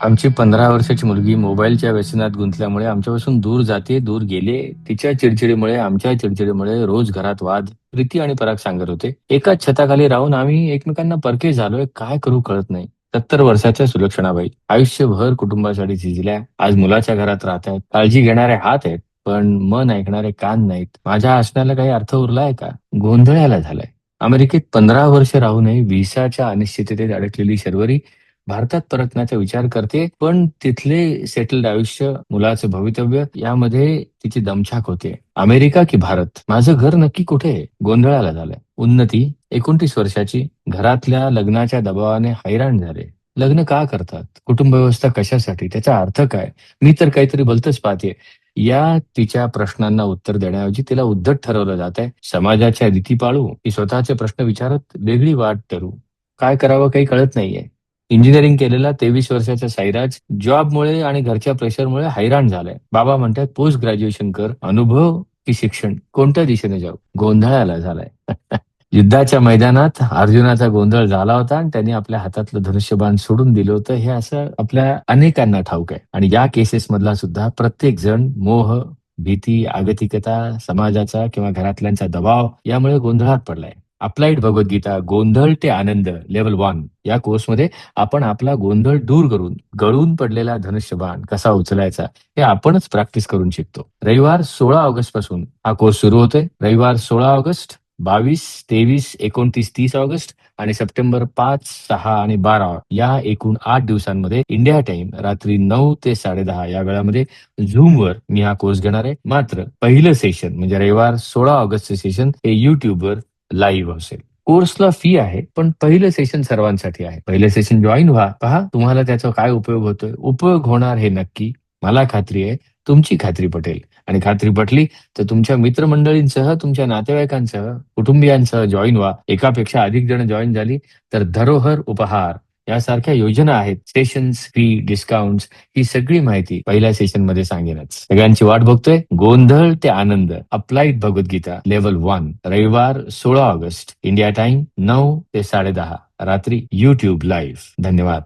आमची 15 वर्षाची मुलगी मोबाईलच्या व्यसनात गुंतल्यामुळे आमच्यापासून दूर जाते, दूर गेले. तिच्या चिडचिडीमुळे, आमच्या चिडचिडीमुळे रोज घरात वाद, प्रीती आणि पराग सांगत होते. एकाच छताखाली राहून आम्ही एकमेकांना परके झालोय, काय करू कळत नाही. 70 वर्षाच्या सुलक्षणाबाई आयुष्यभर कुटुंबासाठी झिजल्या. आज मुलाच्या घरात राहत आहेत. काळजी घेणारे हात आहेत, पण मन ऐकणारे कान नाहीत. माझ्या हसण्याला काही अर्थ उरलाय का? गोंधळायला झालाय. अमेरिकेत 15 वर्ष राहूनही व्हिसाच्या अनिश्चिततेत अडकलेली शर्वरी भारतात परतण्याचा विचार करते, पण तिथले सेटल्ड आयुष्य, मुलाचं भवितव्य यामध्ये तिची दमछाक होते. अमेरिका की भारत? माझं घर नक्की कुठे आहे? गोंधळाला झालंय. उन्नती 29 वर्षाची, घरातल्या लग्नाच्या दबावाने हैराण झाले. लग्न का करतात? कुटुंब व्यवस्था कशासाठी? त्याचा अर्थ काय? मी तर काहीतरी भलतंच पाहते. या तिच्या प्रश्नांना उत्तर देण्याऐवजी तिला उद्धट ठरवलं जात आहे. समाजाच्या रीती पाळू की स्वतःचे प्रश्न विचारत वेगळी वाट ठरू? काय करावं काही कळत नाहीये. इंजिनिअरिंग केलेला 23 वर्षाचा साईराज जॉबमुळे आणि घरच्या प्रेशरमुळे हैराण झालाय. बाबा म्हणतात पोस्ट ग्रॅज्युएशन कर. अनुभव की शिक्षण? कोणत्या दिशेने जाऊ? गोंधळाला झालाय. युद्धाच्या मैदानात अर्जुनाचा गोंधळ झाला होता आणि त्यांनी आपल्या हातातलं धनुष्यबाण सोडून दिलं होतं, हे असं आपल्या अनेकांना ठाऊक आहे. आणि या केसेस मधला सुद्धा प्रत्येक जण मोह, भीती, आगतिकता, समाजाचा किंवा घरातल्यांचा दबाव यामुळे गोंधळात पडलाय. अप्लाइड भगवद्गीता गोंधळ ते आनंद लेव्हल 1 या कोर्समध्ये आपण आपला गोंधळ दूर करून गळून पडलेला धनुष्यबाण कसा उचलायचा हे आपणच प्रॅक्टिस करून शिकतो. रविवार 16 ऑगस्ट पासून हा कोर्स सुरू होतोय. रविवार 16 ऑगस्ट, 22, 23, 29, 30 ऑगस्ट आणि सप्टेंबर 5, 6 आणि 12 या एकूण 8 दिवसांमध्ये इंडिया टाइम रात्री 9 ते 10:30 या वेळामध्ये झूमवर मी हा कोर्स घेणार आहे. मात्र पहिलं सेशन म्हणजे रविवार 16 ऑगस्टचे सेशन हे युट्यूबवर लाईव्ह असेल. कोर्सला फी आहे, पण पहिलं सेशन सर्वांसाठी आहे. पहिलं सेशन जॉईन व्हा. पहा तुम्हाला त्याचा काय उपयोग होतोय. उपयोग होणार हे नक्की. मला खात्री आहे, तुमची खात्री पटेल. आणि खात्री पटली तर तुमच्या मित्रमंडळींसह, तुमच्या नातेवाईकांसह, कुटुंबियांसह जॉईन व्हा. एकापेक्षा अधिक जण जॉईन झाली तर धरोहर उपहार यासारख्या योजना आहेत. सेशन्स, फी, डिस्काउंट ही सगळी माहिती पहिल्या सेशन मध्ये सांगेनच. सगळ्यांची वाट बघतोय. गोंधळ ते आनंद अप्लाइड भगवद्गीता लेव्हल 1 रविवार 16 ऑगस्ट इंडिया टाइम 9 ते 10:30 रात्री युट्यूब लाईव्ह. धन्यवाद.